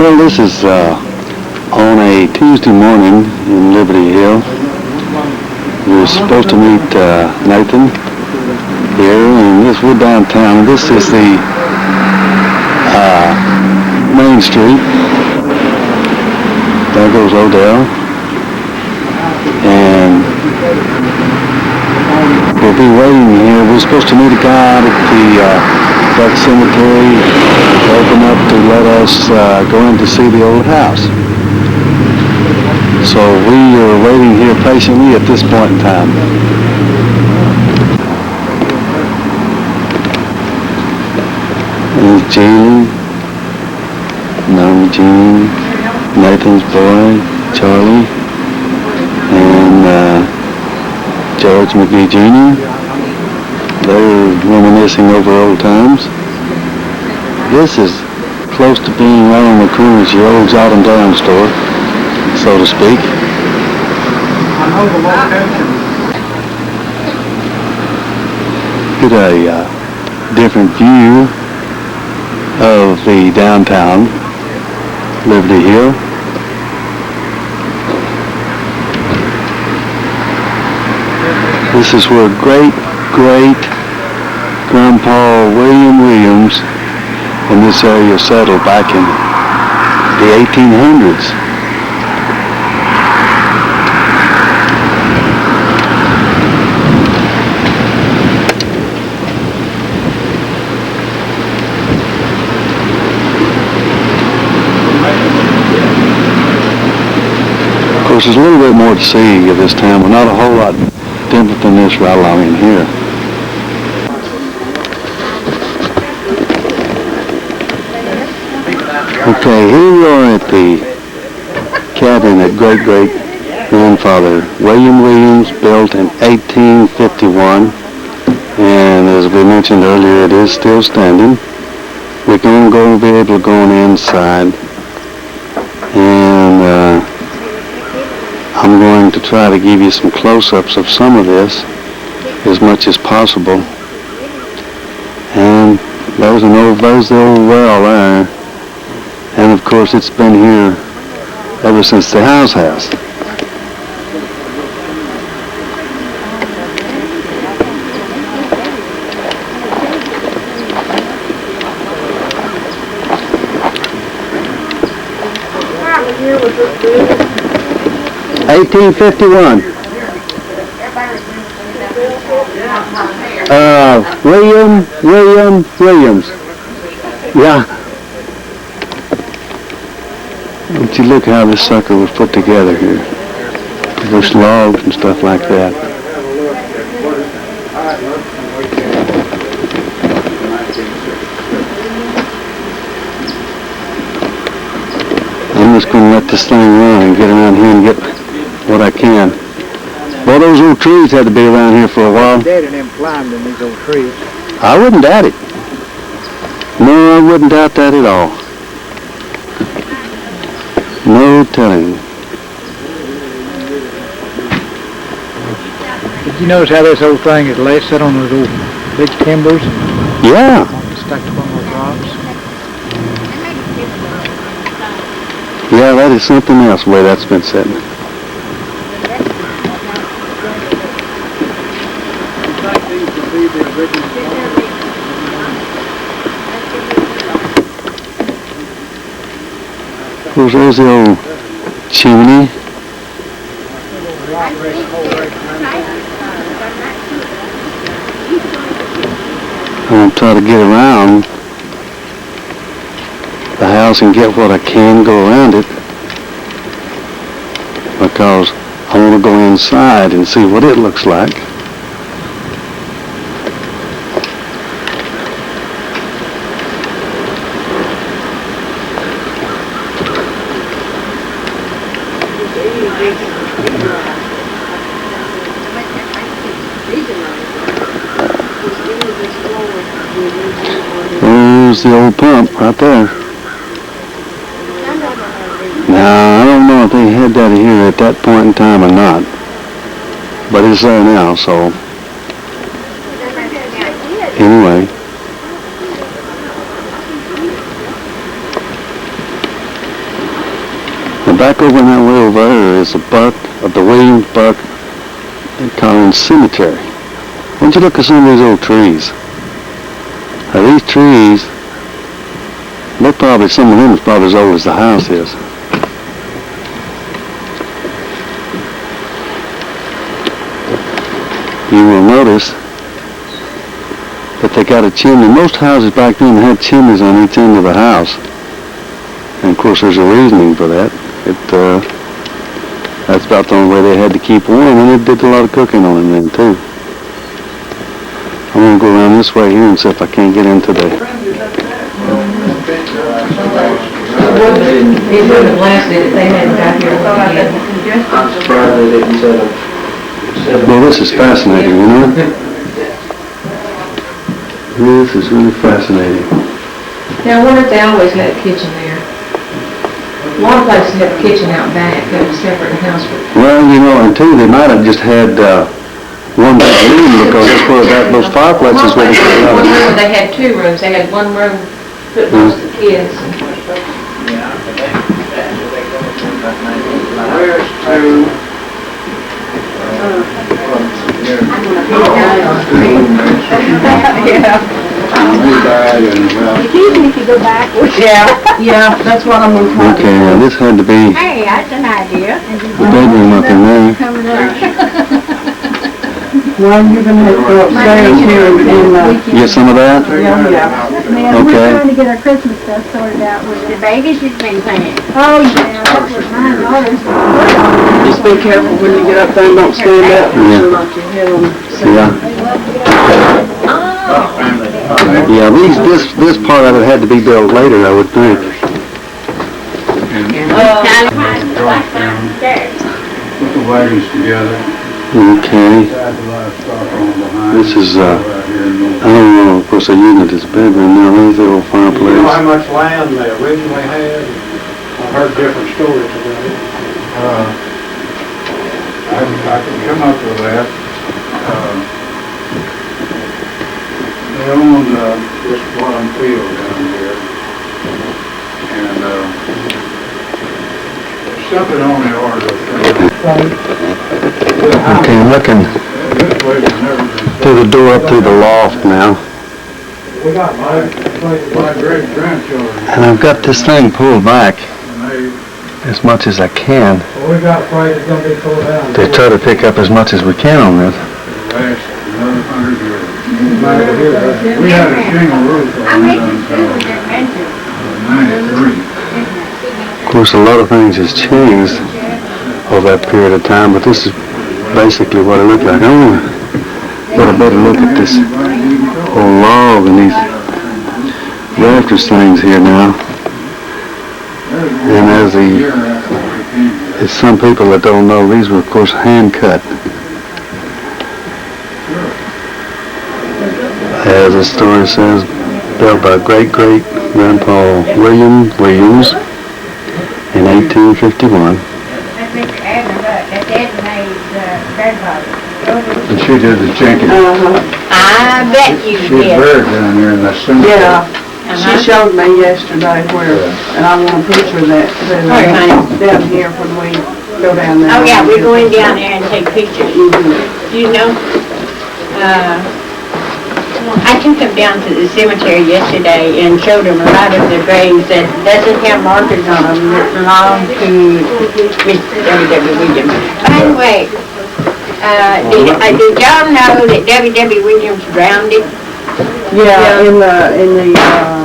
Well, this is on a Tuesday morning in Liberty Hill. We were supposed to meet Nathan here, and we're downtown. This is the Main Street. There goes Odell. And we'll be waiting here. We're supposed to meet a guy out at the Duck Cemetery to open up to let us go in to see the old house. So we are waiting here patiently at this point in time. There's Jean, Mama Jean, Nathan's boy, Charlie, and George McGee Jr. They're reminiscing over old times. This is close to being right on the corner of your old Jot 'em Down store, so to speak. Get a different view of the downtown Liberty Hill. This is where great Grandpa William Williams in this area settled back in the 1800s. Of course, there's a little bit more to see of this town, but not a whole lot different than this right along in here. Okay, here we are at the cabin that great-great-grandfather William Williams built in 1851, and as we mentioned earlier, it is still standing. We're going to be able to go inside, and I'm going to try to give you some close-ups of some of this as much as possible. And there's the old well there. And of course, it's been here ever since the house has. (1851). William Williams. Yeah. Don't you look how this sucker was put together here. There's logs and stuff like that. I'm just going to let this thing run and get around here and get what I can. Well, those old trees had to be around here for a while. Dead and them climbed in these old trees. I wouldn't doubt it. No, I wouldn't doubt that at all. No telling. Did you notice how this whole thing is laid set on those old big timbers? Yeah. Stacked up on those rocks. Yeah, that is something else, the way that's been set. Of course, there's the old chimney. I'm going to try to get around the house and get what I can go around it, because I want to go inside and see what it looks like. There's the old pump right there. Now, I don't know if they had that here at that point in time or not, but it's there now, so anyway. back over in that way over there is a buck of the Williams Buck Collins Cemetery. Why don't you look at some of these old trees? Now these trees, they're probably, some of them is probably as old as the house is. You will notice that they got a chimney. Most houses back then had chimneys on each end of the house. And of course there's a reasoning for that. That's about the only way they had to keep warm, and they did a lot of cooking on them then too. I'm going to go around this way here and see if I can't get into the... It would have lasted if they hadn't got here. I'm surprised they didn't set up. Well, this is fascinating, you know? This is really fascinating. Now, I wonder if they always had a kitchen there. A lot of places have a kitchen out back, have a separate house for... Well, you know, and too, they might have just had one big room because that's where those fireplaces were. One room, they had two rooms. They had one room for most of the kids. Where's two? Excuse me if you go backwards. Yeah, that's what I'm gonna try to do. Okay, now this had to be Hey, that's an idea. the bedroom up in there. Coming up. Well, you're gonna have to go upstairs here and, Get some of that? Man, Okay. we're trying to get our Christmas stuff sorted out with the babies has been playing. Oh, yeah, that was my daughter's. just be careful when you get up there and don't stand up. Yeah. You'll knock your head on. Yeah, this part of it had to be built later, I would think. Put the wagons together. Okay, Had the livestock on behind. this is, Right here in the- I don't know, of course, I using it as a bedroom now. There's the old You know how fireplace. much land they originally had? I've heard different stories about it. I can come up with that. They owned this bottom field down here. And there's something on the order of Okay, I'm looking this place has never been through the door up through the loft now. We got my great grandchildren, And I've got this thing pulled back and as much as I can we got afraid it's gonna be pulled down. to try to pick up as much as we can on this. Last another 100 years. We had a shingle roof I on make it it too, until they're expensive. 93. Of course, a lot of things has changed over that period of time, but this is basically what it looked like. I want to get a better look at this old log and these rafters things here now. And as some people that don't know, these were of course hand cut. As the story says, built by great-great-grandpa William Williams in 1851. That's Mr. Evans, that's Edna's grandfather. And she did the chinking. I bet you She's did. buried down there in the cemetery. Yeah, she showed me yesterday where, and I want a picture of that, Where, honey? down here when we go down there. Oh, yeah, we're going down there and take pictures. You know, I took them down to the cemetery yesterday and showed them a lot of the graves that doesn't have markers on them that belong to Mr. W.W. Williams. By the way, did y'all know that W.W. Williams drowned him? Yeah, in the,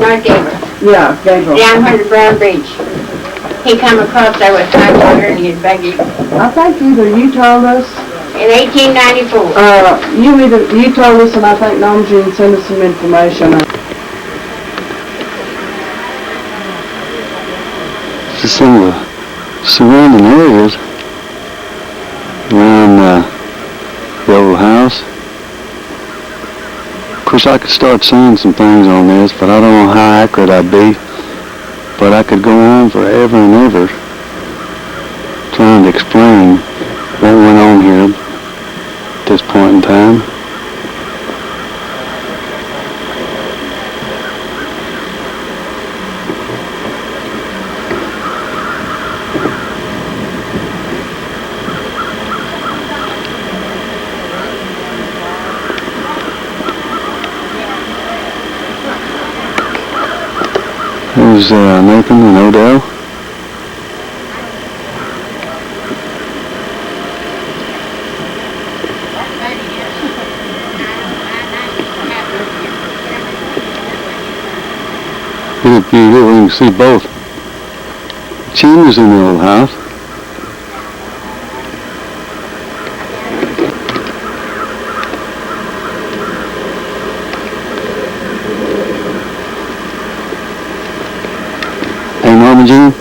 North Gabriel, yeah, Gabriel. down where the Brown Bridge. He come across there with high water in his buggy I think either you told us, in 1894. you told us, and I think Norm Jean sent us some information. Just some of the surrounding areas around the old house. Of course, I could start saying some things on this, but I don't know how accurate I'd be. But I could go on forever and ever trying to explain what went on here at this point in time. There's Nathan and Odell. If you here, we can see both. Cheney's in the old house. Hey, Norma Jean.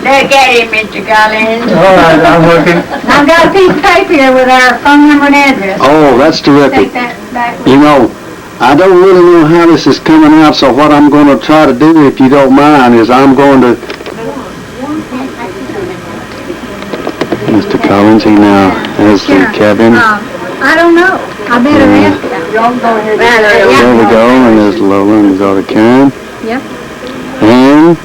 Look at him, Mr. Collins. All right, I'm looking. I've got a piece of paper here with our phone number and address. Oh, that's terrific. Take that back with You know, I don't really know how this is coming out, so what I'm going to try to do, if you don't mind, is I'm going to... Mr. Collins, he now has the cabin. I don't know. I better ask him. Y'all go ahead. There we go, and there's Lola and his daughter Karen. Yep. And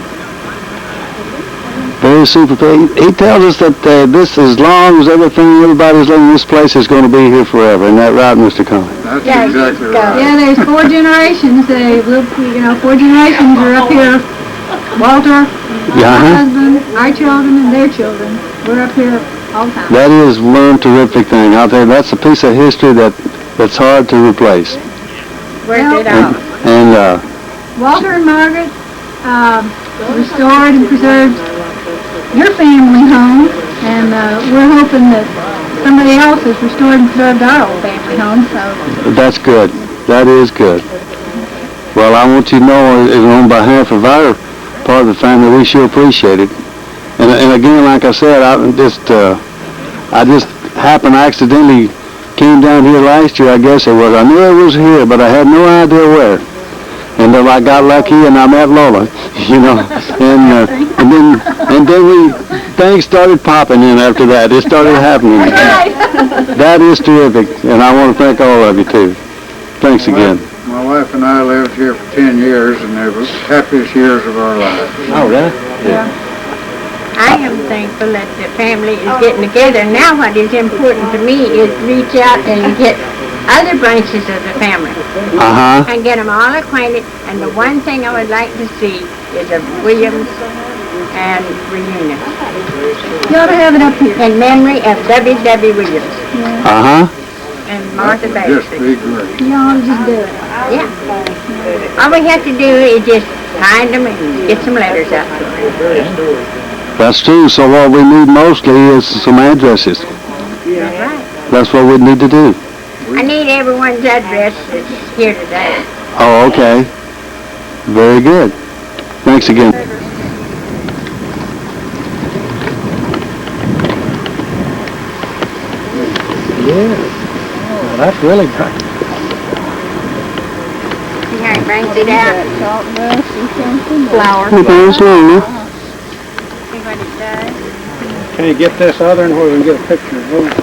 very super. He tells us that this, as long as everybody's living in this place, is going to be here forever. Isn't that right, Mr. Collins? That's Yeah, exactly go. right. Yeah, there's 4 generations. Four generations are up here. Walter, my Yeah, husband, our children, and their children. We're up here all the time. that is one terrific thing out there. That's a piece of history that's hard to replace. Where's it And, all? and Walter and Margaret restored and preserved your family home, and we're hoping that somebody else has restored and preserved our old family home. So that's good. That is good. Well, I want you to know, on behalf of our part of the family, we sure appreciate it. And again, like I said, I just happened, I accidentally came down here last year, I guess it was. I knew it was here, but I had no idea where. And then I got lucky, and I met Lola, you know. And then things started popping in after that. It started happening. That is terrific, and I want to thank all of you too. Thanks again. My wife and I lived here for 10 years, and they were the happiest years of our lives. Oh, really? I am thankful that the family is getting together. Now what is important to me is reach out and get other branches of the family Uh-huh. and get them all acquainted. And the one thing I would like to see is a Williams and reunion you ought to have it up here. in memory of W.W. Williams Uh-huh. and Martha Just Bailey. be great. You ought to just do it. Yeah. All we have to do is just find them and get some letters out to them. That's true. So what we need mostly is some addresses. That's right. That's what we need to do. I need everyone's address that's here today. Oh, okay. Very good. Thanks again. Well, that's really great. See how he brings it out? Flour. There's Lola. See what it does? Can you get this other one where we can get a picture of those?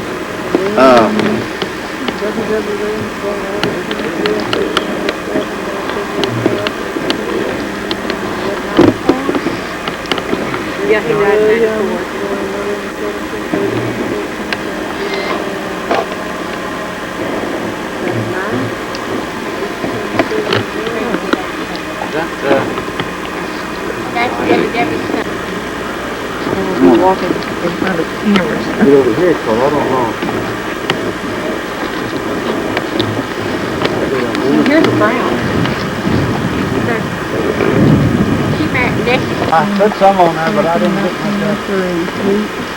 Yeah, he does. That's Debbie's son. Walking in front of cameras. Get over here, so I don't know. Here's a brown. Keep at this. I put some on there, but I didn't put myself.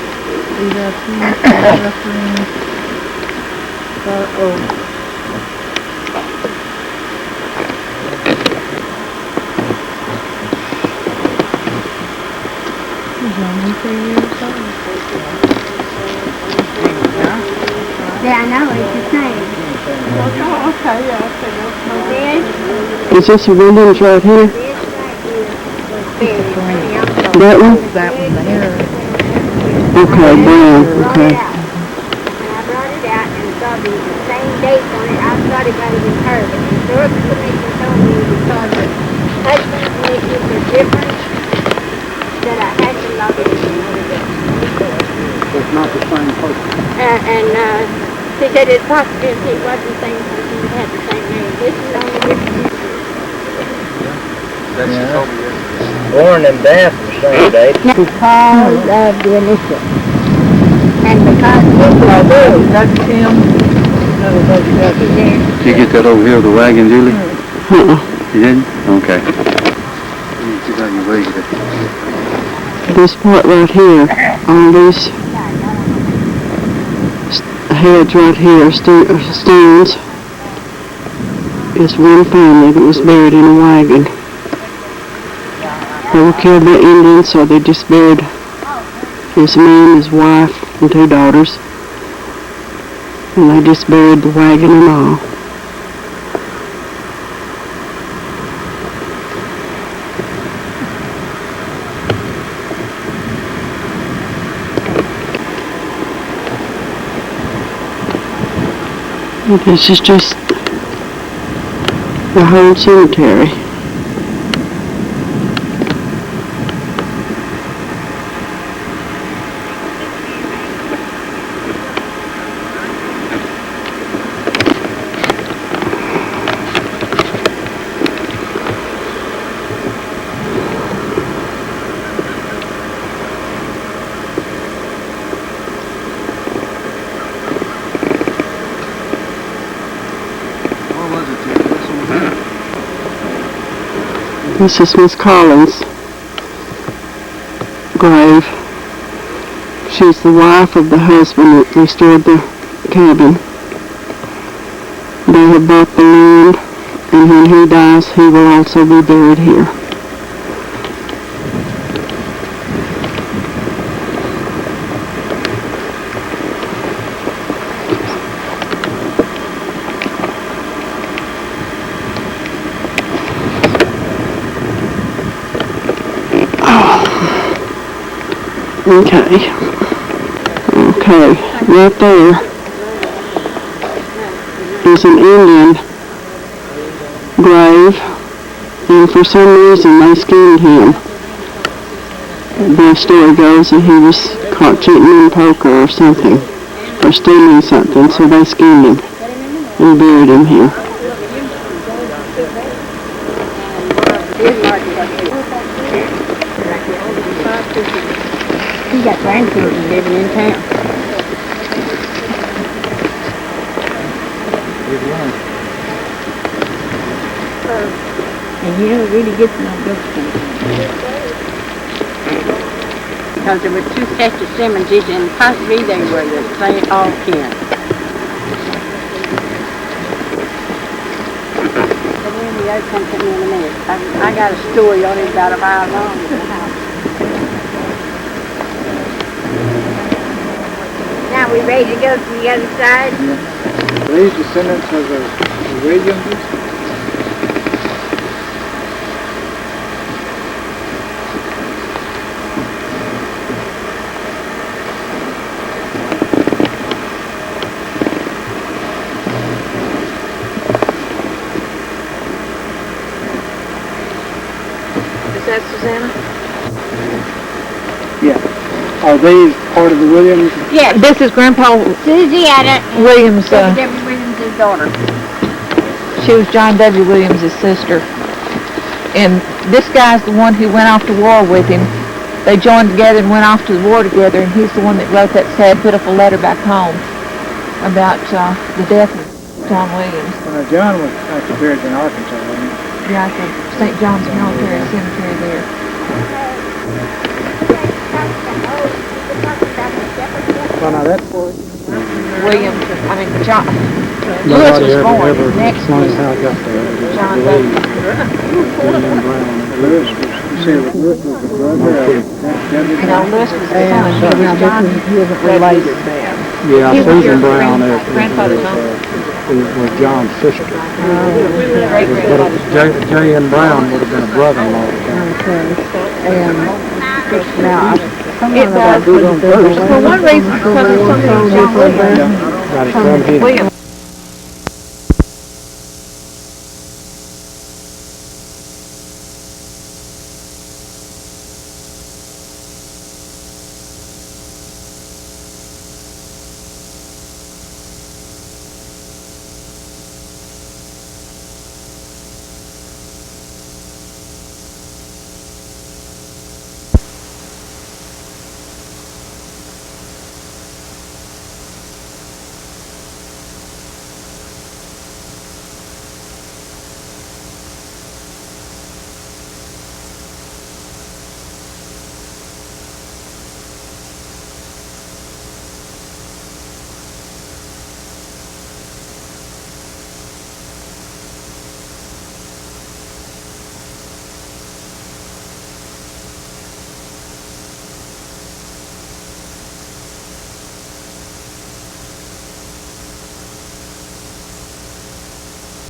Yeah, I know, it's the same. Is this Wyndham's right here? Very, very, That one? That one there. Okay, Brown, okay. And I brought it out and saw the same date on it. I thought it might have been her, but the historical commission told me because the husband initials are different, that I had to log it in another day. It's not the same person. She said it's possible it was the same person that had the same name. This is only different. Born and death the same date. Because of the initial. And because this That's him. Did you get that over here with the wagon, Julie? You didn't? Okay. See if I can read it. This part right here, all these heads right here, stones, is one family that was buried in a wagon. They were killed by Indians, so they just buried this man, his wife, and 2 daughters. And they just buried the wagon and all. And this is just the whole cemetery. This is Miss Collins' grave. She's the wife of the husband that restored the cabin. They have bought the land, and when he dies, he will also be buried here. Okay, right there is an Indian grave, and for some reason they skinned him. The story goes that he was caught cheating in poker or something, or stealing something, so they skinned him and buried him here. He got grandchildren living in town. And you don't really get no books from them. Because there were 2 sets of Simmonses and possibly they were the same all kin. But then the other come to me in a minute. I got a story on it about a mile long. Now we ready to go to the other side? These descendants of the Williams. Is that Susanna? Are these part of the Williams? Yes, This is Grandpa Susie Anna, Williams. Debbie Williams' daughter. She was John W. Williams' sister. And this guy's the one who went off to war with him. They joined together and went off to the war together, and he's the one that wrote that sad, pitiful letter back home about the death of John Williams. John was actually buried in Arkansas, wasn't he? Yeah, at the St. John's Military Cemetery there. Well, now that's Williams, John, Lewis was born next to explained how it got there. John W. William Brown. Lewis was the brother of Debbie. Lewis was the son. He was John. He wasn't related. Yeah, He was Susan your Brown grandfather's uncle. was John's sister. Great But grandfather's J.N. Brown would have been a brother-in-law. Okay, and Now, it does. For one reason, because of something John Williams. Got it right here. Williams